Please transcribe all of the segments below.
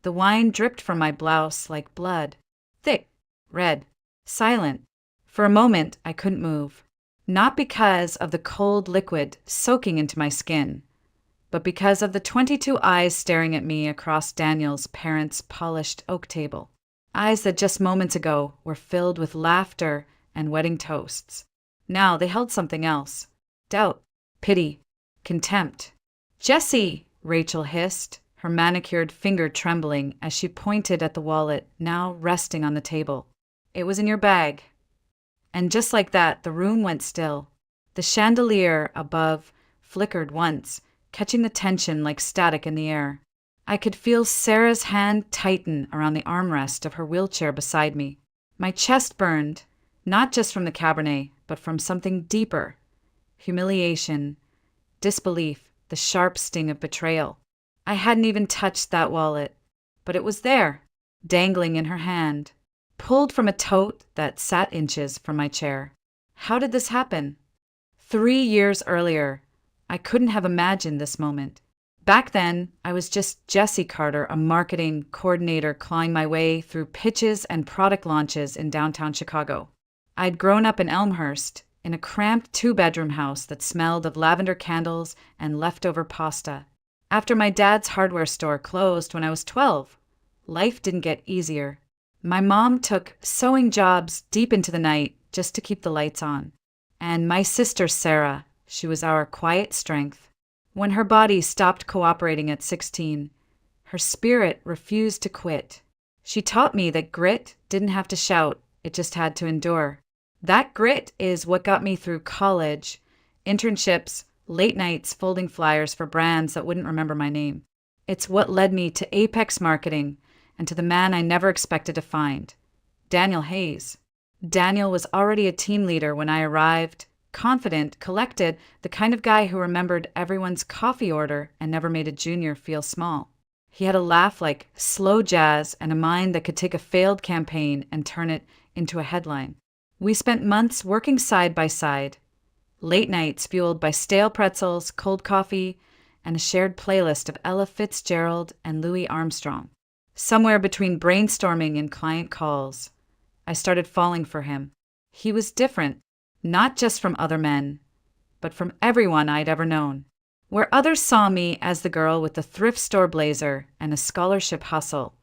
The wine dripped from my blouse like blood. Thick, red, silent. For a moment, I couldn't move. Not because of the cold liquid soaking into my skin, but because of the 22 eyes staring at me across Daniel's parents' polished oak table. Eyes that just moments ago were filled with laughter and wedding toasts. Now they held something else. Doubt, pity, contempt. "Jessie!" Rachel hissed, her manicured finger trembling as she pointed at the wallet now resting on the table. "It was in your bag." And just like that, the room went still. The chandelier above flickered once, catching the tension like static in the air. I could feel Sarah's hand tighten around the armrest of her wheelchair beside me. My chest burned, not just from the Cabernet, but from something deeper. Humiliation, disbelief, the sharp sting of betrayal. I hadn't even touched that wallet, but it was there, dangling in her hand, pulled from a tote that sat inches from my chair. How did this happen? 3 years earlier, I couldn't have imagined this moment. Back then, I was just Jessie Carter, a marketing coordinator clawing my way through pitches and product launches in downtown Chicago. I'd grown up in Elmhurst, in a cramped 2-bedroom house that smelled of lavender candles and leftover pasta. After my dad's hardware store closed when I was 12, life didn't get easier. My mom took sewing jobs deep into the night just to keep the lights on. And my sister Sarah, she was our quiet strength. When her body stopped cooperating at 16, her spirit refused to quit. She taught me that grit didn't have to shout, it just had to endure. That grit is what got me through college, internships, late nights folding flyers for brands that wouldn't remember my name. It's what led me to Apex Marketing and to the man I never expected to find, Daniel Hayes. Daniel was already a team leader when I arrived, confident, collected, the kind of guy who remembered everyone's coffee order and never made a junior feel small. He had a laugh like slow jazz and a mind that could take a failed campaign and turn it into a headline. We spent months working side by side, late nights fueled by stale pretzels, cold coffee, and a shared playlist of Ella Fitzgerald and Louis Armstrong. Somewhere between brainstorming and client calls, I started falling for him. He was different, not just from other men, but from everyone I'd ever known. Where others saw me as the girl with the thrift store blazer and a scholarship hustle,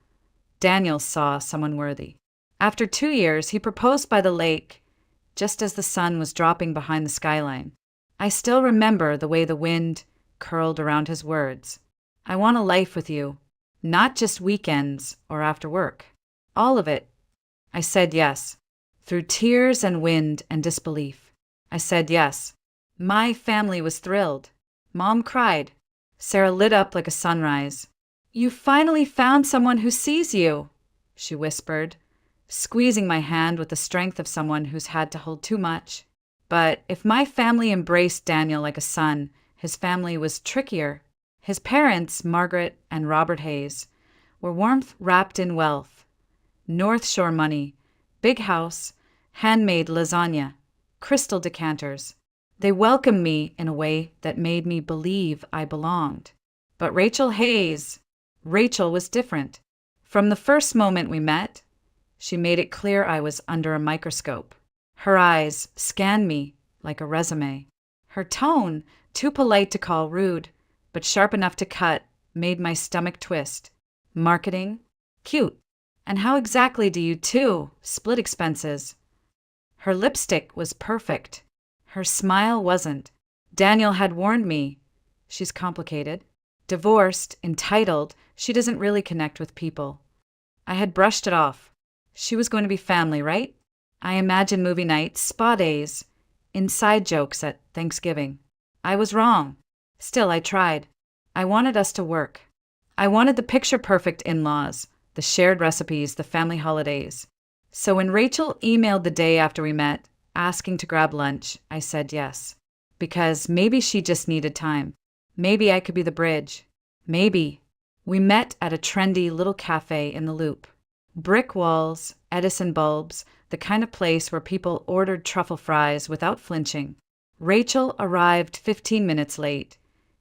Daniel saw someone worthy. After 2 years, he proposed by the lake, just as the sun was dropping behind the skyline. I still remember the way the wind curled around his words. "I want a life with you, not just weekends or after work. All of it." I said yes. Through tears and wind and disbelief, I said yes. My family was thrilled. Mom cried. Sarah lit up like a sunrise. "You finally found someone who sees you," she whispered, squeezing my hand with the strength of someone who's had to hold too much. But if my family embraced Daniel like a son, his family was trickier. His parents, Margaret and Robert Hayes, were warmth wrapped in wealth. North Shore money, big house, handmade lasagna, crystal decanters. They welcomed me in a way that made me believe I belonged. But Rachel was different. From the first moment we met, she made it clear I was under a microscope. Her eyes scanned me like a resume. Her tone, too polite to call rude, but sharp enough to cut, made my stomach twist. Marketing? Cute. And how exactly do you two split expenses? Her lipstick was perfect. Her smile wasn't. Daniel had warned me. She's complicated. Divorced, entitled, she doesn't really connect with people. I had brushed it off. She was going to be family, right? I imagined movie nights, spa days, inside jokes at Thanksgiving. I was wrong. Still, I tried. I wanted us to work. I wanted the picture-perfect in-laws, the shared recipes, the family holidays. So when Rachel emailed the day after we met, asking to grab lunch, I said yes. Because maybe she just needed time. Maybe I could be the bridge. Maybe. We met at a trendy little cafe in the Loop. Brick walls, Edison bulbs, the kind of place where people ordered truffle fries without flinching. Rachel arrived 15 minutes late,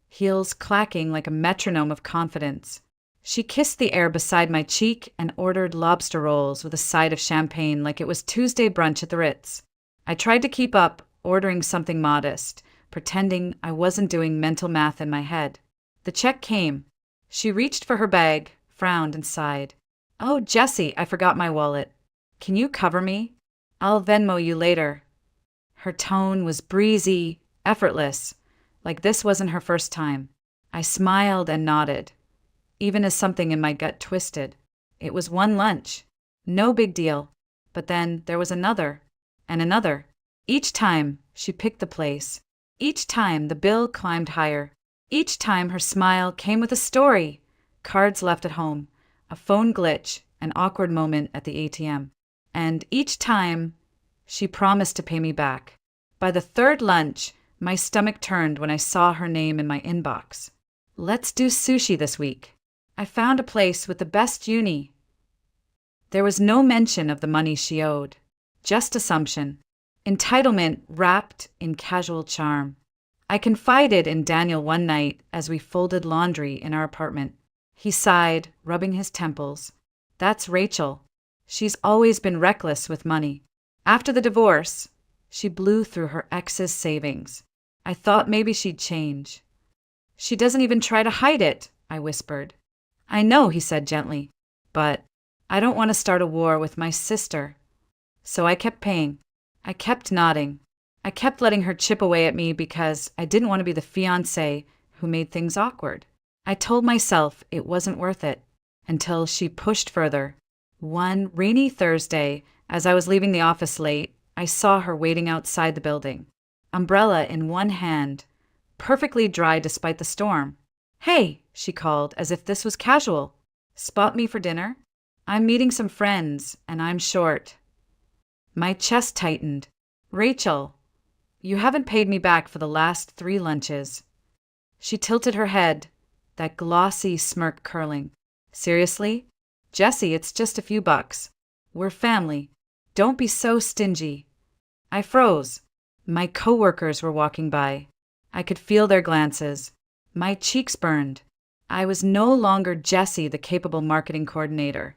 heels clacking like a metronome of confidence. She kissed the air beside my cheek and ordered lobster rolls with a side of champagne like it was Tuesday brunch at the Ritz. I tried to keep up, ordering something modest, pretending I wasn't doing mental math in my head. The check came. She reached for her bag, frowned, and sighed. "Oh, Jessie, I forgot my wallet. Can you cover me? I'll Venmo you later." Her tone was breezy, effortless, like this wasn't her first time. I smiled and nodded, even as something in my gut twisted. It was one lunch. No big deal. But then there was another, and another. Each time she picked the place. Each time the bill climbed higher. Each time her smile came with a story. Cards left at home, a phone glitch, an awkward moment at the ATM. And each time she promised to pay me back. By the third lunch, my stomach turned when I saw her name in my inbox. "Let's do sushi this week. I found a place with the best uni." There was no mention of the money she owed, just assumption. Entitlement wrapped in casual charm. I confided in Daniel one night as we folded laundry in our apartment. He sighed, rubbing his temples. "That's Rachel. She's always been reckless with money. After the divorce, she blew through her ex's savings. I thought maybe she'd change." "She doesn't even try to hide it," I whispered. "I know," he said gently, "but I don't want to start a war with my sister." So I kept paying. I kept nodding. I kept letting her chip away at me because I didn't want to be the fiancé who made things awkward. I told myself it wasn't worth it, until she pushed further. One rainy Thursday, as I was leaving the office late, I saw her waiting outside the building, umbrella in one hand, perfectly dry despite the storm. "Hey," she called, as if this was casual. "Spot me for dinner? I'm meeting some friends, and I'm short." My chest tightened. "Rachel, you haven't paid me back for the last 3 lunches." She tilted her head, that glossy smirk curling. "Seriously? Jessie, it's just a few bucks. We're family. Don't be so stingy." I froze. My coworkers were walking by. I could feel their glances. My cheeks burned. I was no longer Jessie, the capable marketing coordinator.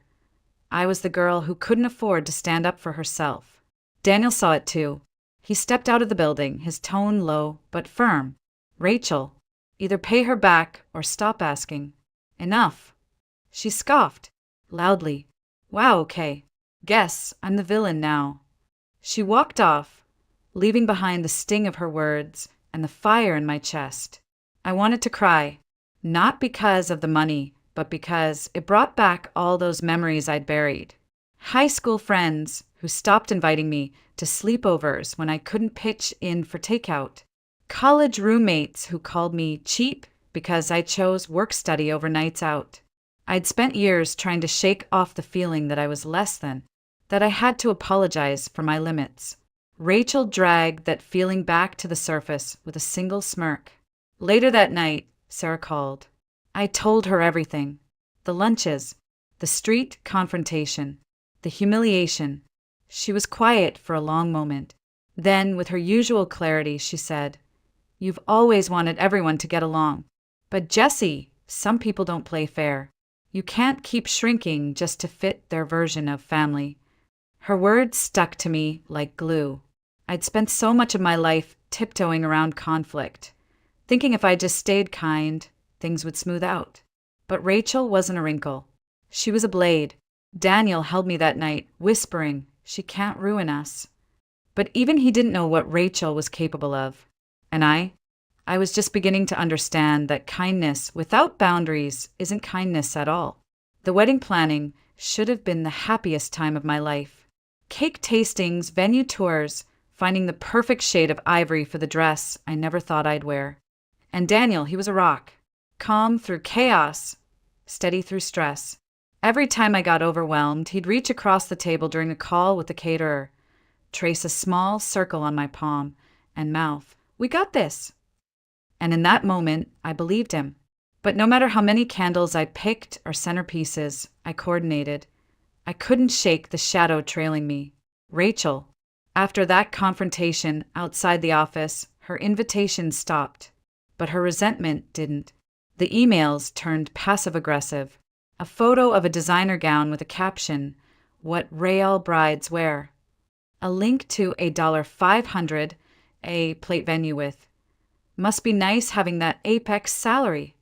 I was the girl who couldn't afford to stand up for herself. Daniel saw it too. He stepped out of the building, his tone low but firm. "Rachel, either pay her back or stop asking." "Enough." She scoffed, loudly. "Wow, okay. Guess I'm the villain now." She walked off, leaving behind the sting of her words and the fire in my chest. I wanted to cry, not because of the money, but because it brought back all those memories I'd buried. High school friends who stopped inviting me to sleepovers when I couldn't pitch in for takeout. College roommates who called me cheap because I chose work study over nights out. I'd spent years trying to shake off the feeling that I was less than, that I had to apologize for my limits. Rachel dragged that feeling back to the surface with a single smirk. Later that night, Sarah called. I told her everything. The lunches, the street confrontation, the humiliation. She was quiet for a long moment. Then, with her usual clarity, she said, "You've always wanted everyone to get along. But Jessie, some people don't play fair. You can't keep shrinking just to fit their version of family." Her words stuck to me like glue. I'd spent so much of my life tiptoeing around conflict, thinking if I just stayed kind, things would smooth out. But Rachel wasn't a wrinkle. She was a blade. Daniel held me that night, whispering, "She can't ruin us." But even he didn't know what Rachel was capable of. And I was just beginning to understand that kindness without boundaries isn't kindness at all. The wedding planning should have been the happiest time of my life. Cake tastings, venue tours, finding the perfect shade of ivory for the dress I never thought I'd wear. And Daniel, he was a rock. Calm through chaos, steady through stress. Every time I got overwhelmed, he'd reach across the table during a call with the caterer, trace a small circle on my palm, and mouth, "We got this." And in that moment, I believed him. But no matter how many candles I picked or centerpieces I coordinated, I couldn't shake the shadow trailing me. Rachel. After that confrontation outside the office, her invitation stopped, but her resentment didn't. The emails turned passive-aggressive. A photo of a designer gown with a caption, "What Real Brides Wear." A link to a $500 a plate venue with, "Must be nice having that apex salary."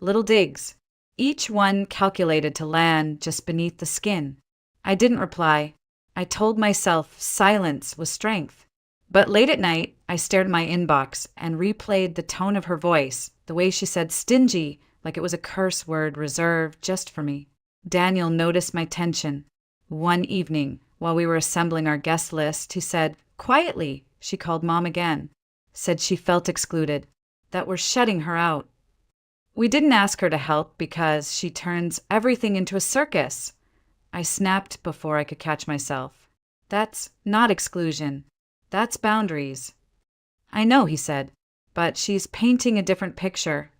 Little digs, each one calculated to land just beneath the skin. I didn't reply. I told myself silence was strength. But late at night, I stared at my inbox and replayed the tone of her voice, the way she said stingy, like it was a curse word reserved just for me. Daniel noticed my tension. One evening, while we were assembling our guest list, he said, quietly, she called Mom again. Said she felt excluded, that we're shutting her out. We didn't ask her to help because she turns everything into a circus. I snapped before I could catch myself. That's not exclusion. That's boundaries. I know, he said, but she's painting a different picture.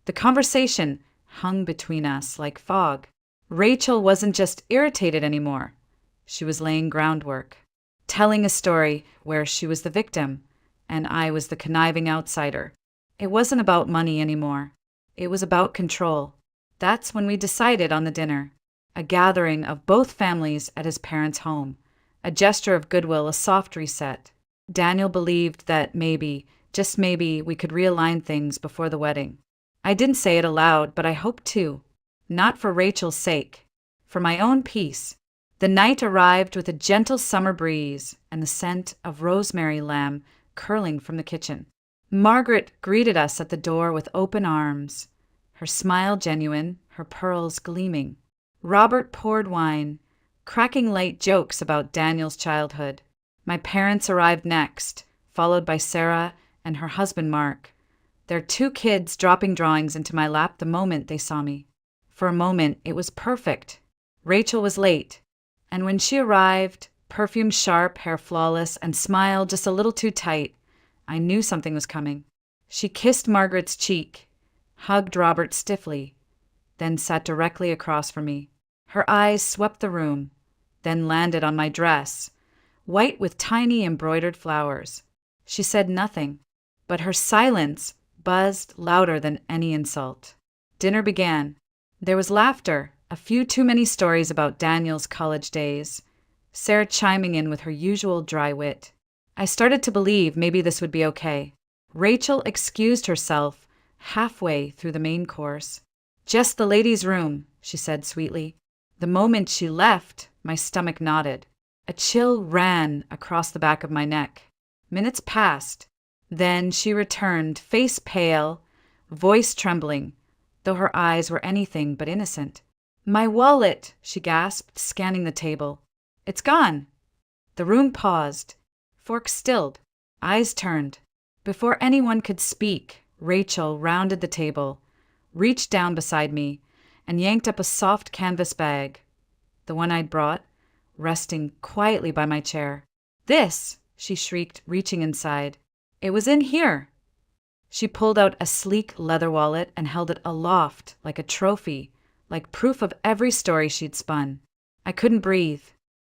The conversation hung between us like fog. Rachel wasn't just irritated anymore. She was laying groundwork, telling a story where she was the victim and I was the conniving outsider. It wasn't about money anymore. It was about control. That's when we decided on the dinner, a gathering of both families at his parents' home, a gesture of goodwill, a soft reset. Daniel believed that maybe, just maybe, we could realign things before the wedding. I didn't say it aloud, but I hoped to. Not for Rachel's sake, for my own peace. The night arrived with a gentle summer breeze and the scent of rosemary lamb curling from the kitchen. Margaret greeted us at the door with open arms, her smile genuine, her pearls gleaming. Robert poured wine, cracking light jokes about Daniel's childhood. My parents arrived next, followed by Sarah and her husband Mark, their 2 kids dropping drawings into my lap the moment they saw me. For a moment, it was perfect. Rachel was late, and when she arrived, perfume sharp, hair flawless, and smile just a little too tight, I knew something was coming. She kissed Margaret's cheek, hugged Robert stiffly, then sat directly across from me. Her eyes swept the room, then landed on my dress, white with tiny embroidered flowers. She said nothing, but her silence buzzed louder than any insult. Dinner began. There was laughter, a few too many stories about Daniel's college days, Sarah chiming in with her usual dry wit. I started to believe maybe this would be okay. Rachel excused herself halfway through the main course. "Just the ladies' room," she said sweetly. The moment she left, my stomach knotted. A chill ran across the back of my neck. Minutes passed. Then she returned, face pale, voice trembling, though her eyes were anything but innocent. "My wallet," she gasped, scanning the table. "It's gone." The room paused. Forks stilled. Eyes turned. Before anyone could speak, Rachel rounded the table, reached down beside me, and yanked up a soft canvas bag, the one I'd brought, resting quietly by my chair. "This!" she shrieked, reaching inside. "It was in here." She pulled out a sleek leather wallet and held it aloft like a trophy, like proof of every story she'd spun. I couldn't breathe.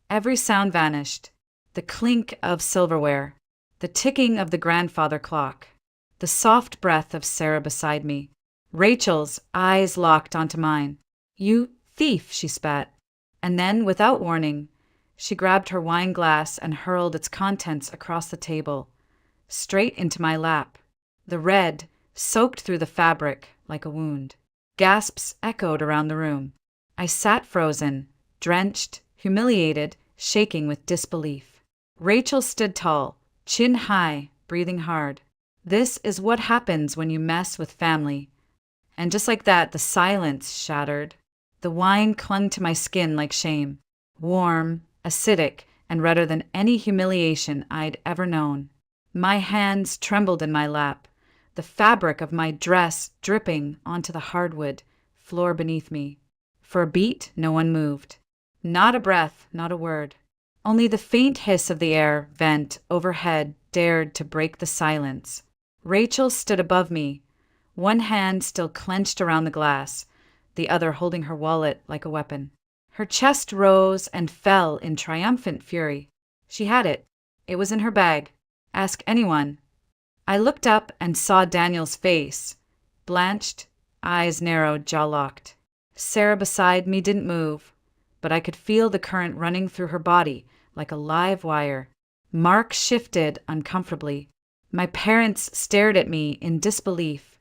Every sound vanished. The clink of silverware, the ticking of the grandfather clock, the soft breath of Sarah beside me. Rachel's eyes locked onto mine. "You thief," she spat. And then, without warning, she grabbed her wine glass and hurled its contents across the table, straight into my lap. The red soaked through the fabric like a wound. Gasps echoed around the room. I sat frozen, drenched, humiliated, shaking with disbelief. Rachel stood tall, chin high, breathing hard. This is what happens when you mess with family. And just like that, the silence shattered. The wine clung to my skin like shame, warm, acidic, and redder than any humiliation I'd ever known. My hands trembled in my lap, the fabric of my dress dripping onto the hardwood floor beneath me. For a beat, no one moved. Not a breath, not a word. Only the faint hiss of the air vent overhead dared to break the silence. Rachel stood above me, one hand still clenched around the glass, the other holding her wallet like a weapon. Her chest rose and fell in triumphant fury. She had it. It was in her bag. Ask anyone. I looked up and saw Daniel's face, blanched, eyes narrowed, jaw locked. Sarah beside me didn't move, but I could feel the current running through her body like a live wire. Mark shifted uncomfortably. My parents stared at me in disbelief,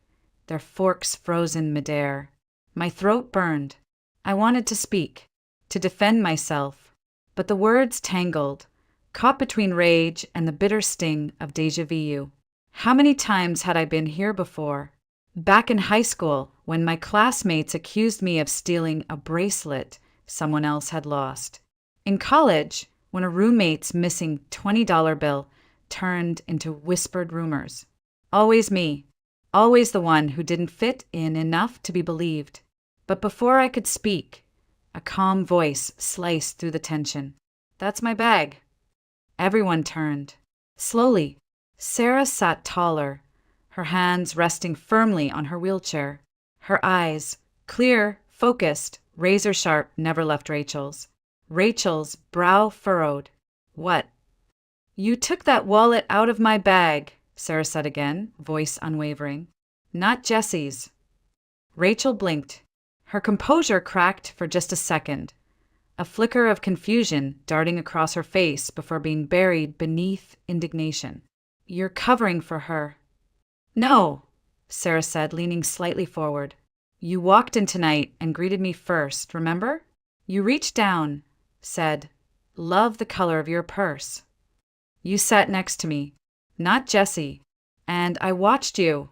their forks frozen midair. My throat burned. I wanted to speak, to defend myself, but the words tangled, caught between rage and the bitter sting of déjà vu. How many times had I been here before? Back in high school, when my classmates accused me of stealing a bracelet someone else had lost. In college, when a roommate's missing $20 bill turned into whispered rumors. Always me. Always the one who didn't fit in enough to be believed. But before I could speak, a calm voice sliced through the tension. "That's my bag." Everyone turned. Slowly, Sarah sat taller, her hands resting firmly on her wheelchair. Her eyes, clear, focused, razor-sharp, never left Rachel's. Rachel's brow furrowed. "What?" "You took that wallet out of my bag," Sarah said again, voice unwavering. "Not Jesse's." Rachel blinked. Her composure cracked for just a second, a flicker of confusion darting across her face before being buried beneath indignation. "You're covering for her." "No," Sarah said, leaning slightly forward. "You walked in tonight and greeted me first, remember? You reached down, said, 'Love the color of your purse.' You sat next to me, not Jesse, and I watched you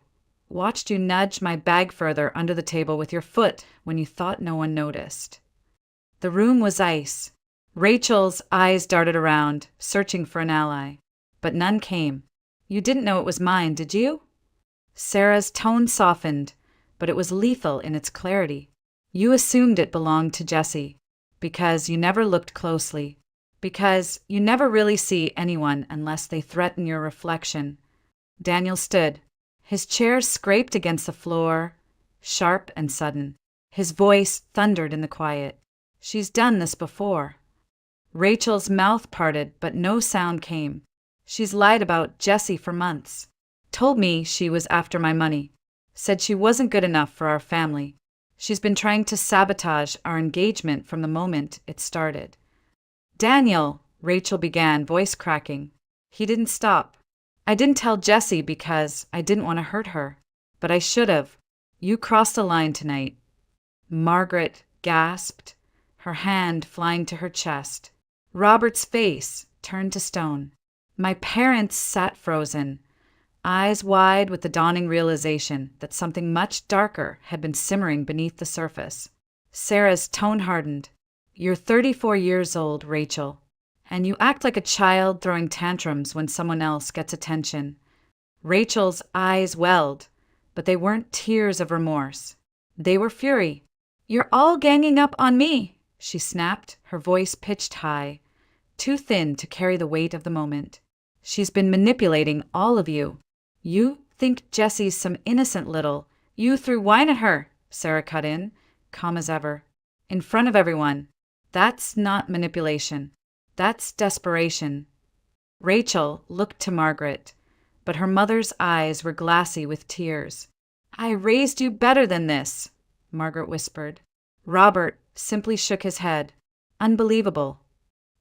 nudge my bag further under the table with your foot when you thought no one noticed." The room was ice. Rachel's eyes darted around, searching for an ally, but none came. "You didn't know it was mine, did you?" Sarah's tone softened, but it was lethal in its clarity. "You assumed it belonged to Jesse, because you never looked closely, because you never really see anyone unless they threaten your reflection." Daniel stood. His chair scraped against the floor, sharp and sudden. His voice thundered in the quiet. "She's done this before." Rachel's mouth parted, but no sound came. "She's lied about Jesse for months. Told me she was after my money. Said she wasn't good enough for our family. She's been trying to sabotage our engagement from the moment it started." "Daniel," Rachel began, voice cracking. He didn't stop. "I didn't tell Jessie because I didn't want to hurt her. But I should have. You crossed a line tonight." Margaret gasped, her hand flying to her chest. Robert's face turned to stone. My parents sat frozen, eyes wide with the dawning realization that something much darker had been simmering beneath the surface. Sarah's tone hardened. "You're 34 years old, Rachel, and you act like a child throwing tantrums when someone else gets attention." Rachel's eyes welled, but they weren't tears of remorse. They were fury. "You're all ganging up on me," she snapped, her voice pitched high, too thin to carry the weight of the moment. "She's been manipulating all of you. You think Jessie's some innocent little. You threw wine at her," Sarah cut in, calm as ever. "In front of everyone. That's not manipulation. That's desperation." Rachel looked to Margaret, but her mother's eyes were glassy with tears. "I raised you better than this," Margaret whispered. Robert simply shook his head. Unbelievable.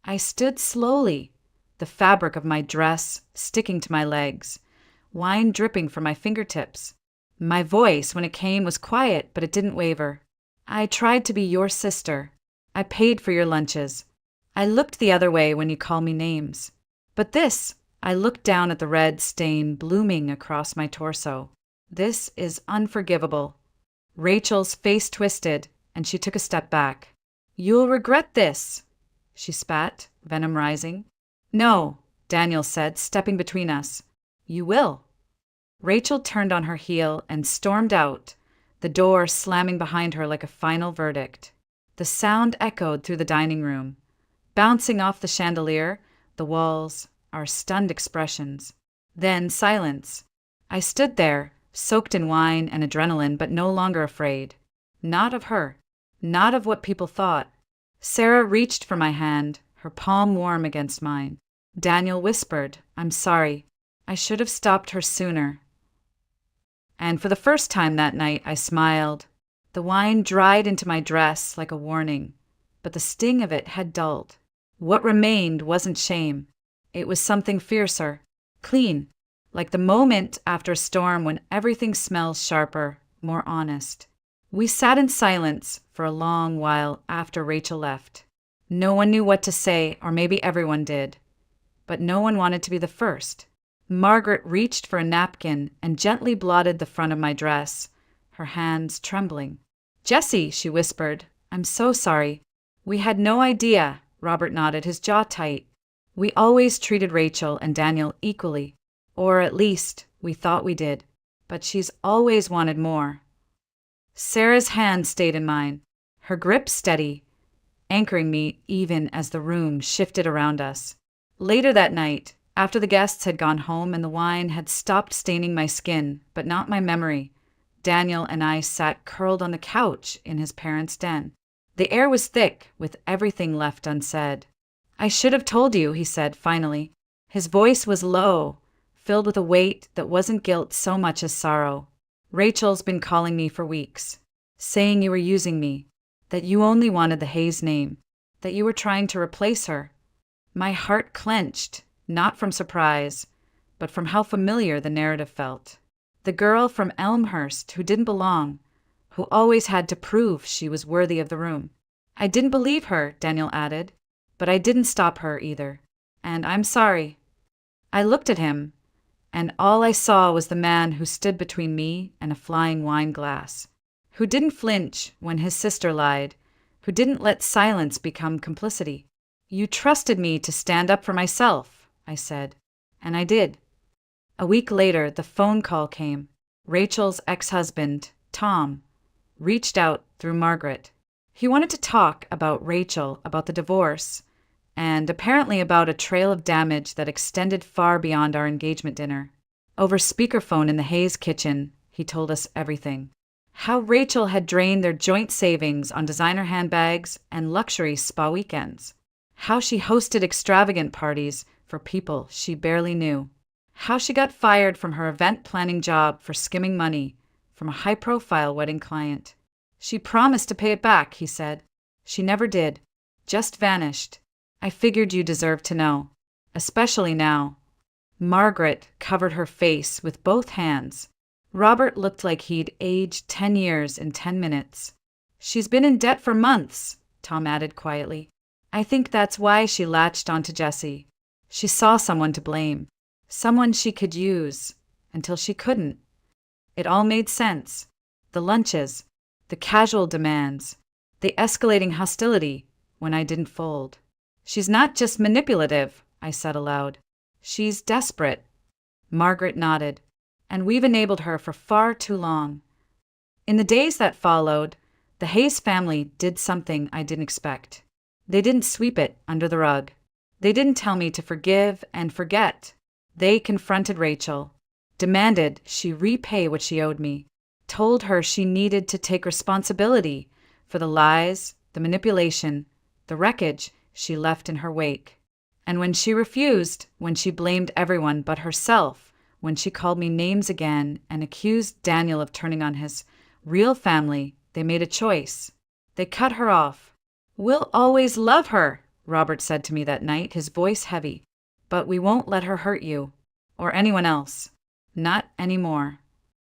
I stood slowly, the fabric of my dress sticking to my legs, wine dripping from my fingertips. My voice, when it came, was quiet, but it didn't waver. "I tried to be your sister. I paid for your lunches. I looked the other way when you called me names. But this," I looked down at the red stain blooming across my torso. "This is unforgivable." Rachel's face twisted, and she took a step back. "You'll regret this," she spat, venom rising. "No," Daniel said, stepping between us. "You will." Rachel turned on her heel and stormed out, the door slamming behind her like a final verdict. The sound echoed through the dining room, bouncing off the chandelier, the walls, our stunned expressions. Then silence. I stood there, soaked in wine and adrenaline, but no longer afraid. Not of her. Not of what people thought. Sarah reached for my hand, her palm warm against mine. Daniel whispered, "I'm sorry. I should have stopped her sooner." And for the first time that night, I smiled. The wine dried into my dress like a warning, but the sting of it had dulled. What remained wasn't shame. It was something fiercer, clean, like the moment after a storm when everything smells sharper, more honest. We sat in silence for a long while after Rachel left. No one knew what to say, or maybe everyone did. But no one wanted to be the first. Margaret reached for a napkin and gently blotted the front of my dress, her hands trembling. "Jessie," she whispered, "I'm so sorry." "We had no idea," Robert nodded, his jaw tight. "We always treated Rachel and Daniel equally. Or at least, we thought we did. But she's always wanted more." Sarah's hand stayed in mine, her grip steady, anchoring me even as the room shifted around us. Later that night, after the guests had gone home and the wine had stopped staining my skin, but not my memory, Daniel and I sat curled on the couch in his parents' den. The air was thick, with everything left unsaid. "I should have told you," he said finally. His voice was low, filled with a weight that wasn't guilt so much as sorrow. "Rachel's been calling me for weeks, saying you were using me, that you only wanted the Hayes name, that you were trying to replace her." My heart clenched, not from surprise, but from how familiar the narrative felt. The girl from Elmhurst who didn't belong, who always had to prove she was worthy of the room. "I didn't believe her," Daniel added, "but I didn't stop her either. And I'm sorry." I looked at him, and all I saw was the man who stood between me and a flying wine glass, who didn't flinch when his sister lied, who didn't let silence become complicity. "You trusted me to stand up for myself," I said, and I did. A week later, the phone call came. Rachel's ex-husband, Tom, reached out through Margaret. He wanted to talk about Rachel, about the divorce, and apparently about a trail of damage that extended far beyond our engagement dinner. Over speakerphone in the Hayes kitchen, he told us everything. How Rachel had drained their joint savings on designer handbags and luxury spa weekends. How she hosted extravagant parties for people she barely knew. How she got fired from her event planning job for skimming money from a high-profile wedding client. "She promised to pay it back," he said. "She never did. Just vanished. I figured you deserved to know. Especially now." Margaret covered her face with both hands. Robert looked like he'd aged 10 years in 10 minutes. "She's been in debt for months," Tom added quietly. "I think that's why she latched onto Jessie. She saw someone to blame, someone she could use, until she couldn't. It all made sense. The lunches, the casual demands, the escalating hostility when I didn't fold. She's not just manipulative," I said aloud. "She's desperate." Margaret nodded. "And we've enabled her for far too long." In the days that followed, the Hayes family did something I didn't expect. They didn't sweep it under the rug. They didn't tell me to forgive and forget. They confronted Rachel, demanded she repay what she owed me, told her she needed to take responsibility for the lies, the manipulation, the wreckage she left in her wake. And when she refused, when she blamed everyone but herself, when she called me names again and accused Daniel of turning on his real family, they made a choice. They cut her off. "We'll always love her," Robert said to me that night, his voice heavy. "But we won't let her hurt you. Or anyone else. Not anymore."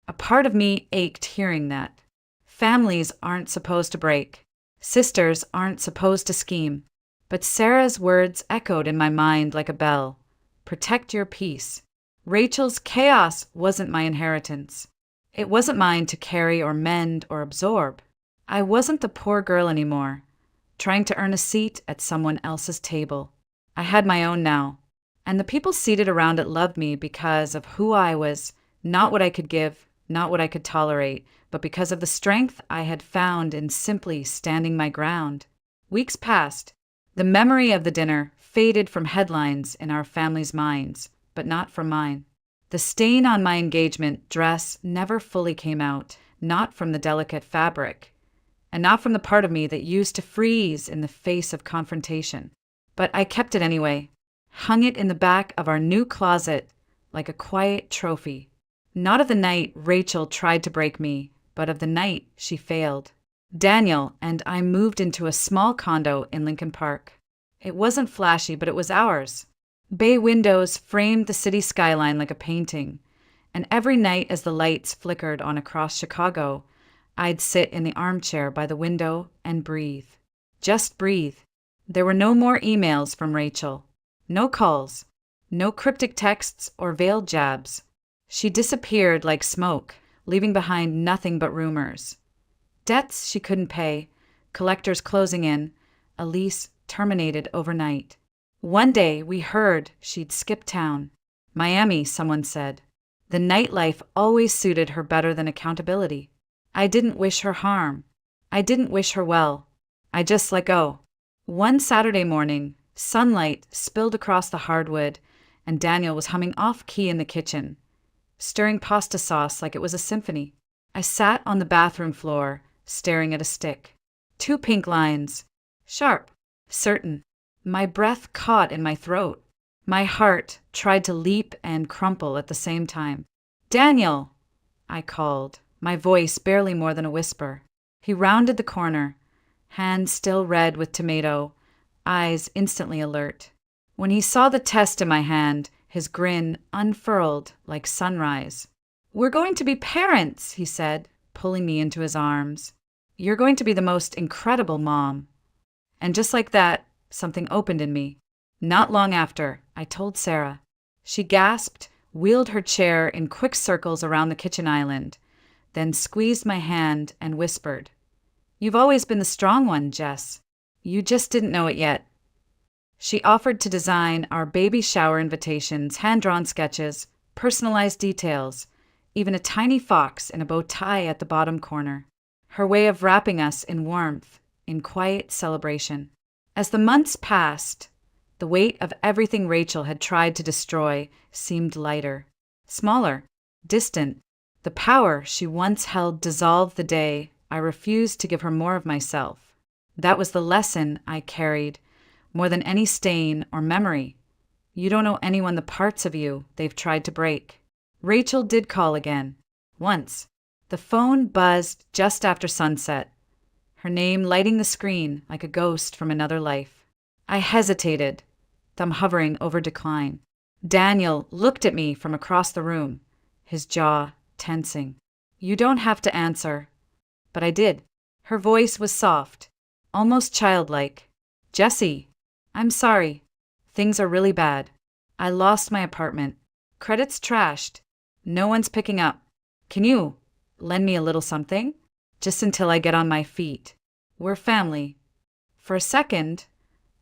A part of me ached hearing that. Families aren't supposed to break. Sisters aren't supposed to scheme. But Sarah's words echoed in my mind like a bell. Protect your peace. Rachel's chaos wasn't my inheritance. It wasn't mine to carry or mend or absorb. I wasn't the poor girl anymore, trying to earn a seat at someone else's table. I had my own now, and the people seated around it loved me because of who I was, not what I could give, not what I could tolerate, but because of the strength I had found in simply standing my ground. Weeks passed. The memory of the dinner faded from headlines in our family's minds, but not from mine. The stain on my engagement dress never fully came out, not from the delicate fabric, and not from the part of me that used to freeze in the face of confrontation. But I kept it anyway, hung it in the back of our new closet like a quiet trophy. Not of the night Rachel tried to break me, but of the night she failed. Daniel and I moved into a small condo in Lincoln Park. It wasn't flashy, but it was ours. Bay windows framed the city skyline like a painting, and every night as the lights flickered on across Chicago, I'd sit in the armchair by the window and breathe. Just breathe. There were no more emails from Rachel. No calls. No cryptic texts or veiled jabs. She disappeared like smoke, leaving behind nothing but rumors. Debts she couldn't pay, collectors closing in, a lease terminated overnight. One day we heard she'd skipped town. Miami, someone said. The nightlife always suited her better than accountability. I didn't wish her harm. I didn't wish her well. I just let go. One Saturday morning, sunlight spilled across the hardwood, and Daniel was humming off-key in the kitchen, stirring pasta sauce like it was a symphony. I sat on the bathroom floor, staring at a stick. 2 pink lines. Sharp. Certain. My breath caught in my throat. My heart tried to leap and crumple at the same time. "Daniel!" I called, my voice barely more than a whisper. He rounded the corner, hands still red with tomato, eyes instantly alert. When he saw the test in my hand, his grin unfurled like sunrise. "We're going to be parents," he said, pulling me into his arms. "You're going to be the most incredible mom." And just like that, something opened in me. Not long after, I told Sarah. She gasped, wheeled her chair in quick circles around the kitchen island, then squeezed my hand and whispered, "You've always been the strong one, Jess. You just didn't know it yet." She offered to design our baby shower invitations, hand-drawn sketches, personalized details, even a tiny fox in a bow tie at the bottom corner. Her way of wrapping us in warmth, in quiet celebration. As the months passed, the weight of everything Rachel had tried to destroy seemed lighter, smaller, distant. The power she once held dissolved the day I refused to give her more of myself. That was the lesson I carried, more than any stain or memory. You don't owe anyone the parts of you they've tried to break. Rachel did call again. Once. The phone buzzed just after sunset, her name lighting the screen like a ghost from another life. I hesitated, thumb hovering over decline. Daniel looked at me from across the room, his jaw tensing. "You don't have to answer." But I did. Her voice was soft, almost childlike. "Jessie, I'm sorry. Things are really bad. I lost my apartment. Credit's trashed. No one's picking up. Can you lend me a little something? Just until I get on my feet. We're family." For a second,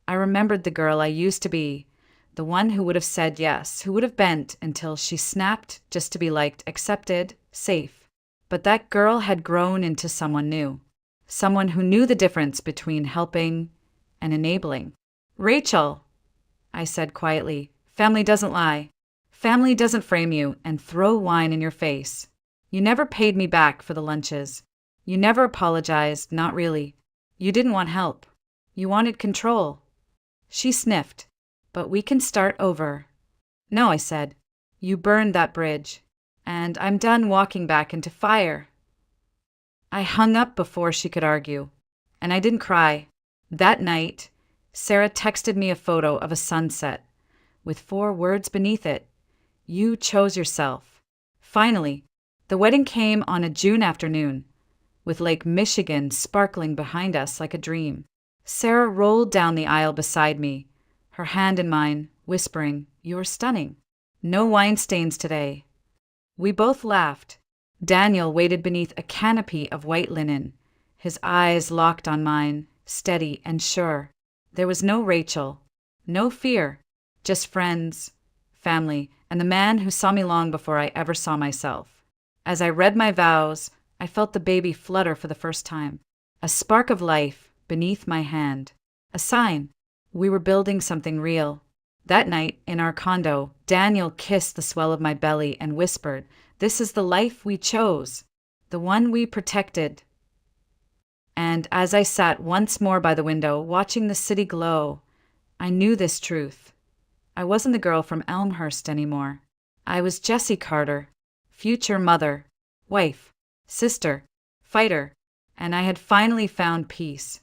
I remembered the girl I used to be, the one who would have said yes, who would have bent until she snapped just to be liked, accepted, safe. But that girl had grown into someone new, someone who knew the difference between helping and enabling. "Rachel," I said quietly, "family doesn't lie. Family doesn't frame you and throw wine in your face. You never paid me back for the lunches. You never apologized, not really. You didn't want help. You wanted control." She sniffed. "But we can start over." "No," I said. "You burned that bridge, and I'm done walking back into fire." I hung up before she could argue, and I didn't cry. That night, Sarah texted me a photo of a sunset, with 4 words beneath it. "You chose yourself." Finally, the wedding came on a June afternoon, with Lake Michigan sparkling behind us like a dream. Sarah rolled down the aisle beside me, her hand in mine, whispering, "You're stunning. No wine stains today." We both laughed. Daniel waited beneath a canopy of white linen, his eyes locked on mine, steady and sure. There was no Rachel, no fear, just friends, family, and the man who saw me long before I ever saw myself. As I read my vows, I felt the baby flutter for the first time. A spark of life beneath my hand. A sign. We were building something real. That night, in our condo, Daniel kissed the swell of my belly and whispered, "This is the life we chose, the one we protected." And as I sat once more by the window, watching the city glow, I knew this truth. I wasn't the girl from Elmhurst anymore. I was Jessie Carter, future mother, wife, sister, fighter, and I had finally found peace.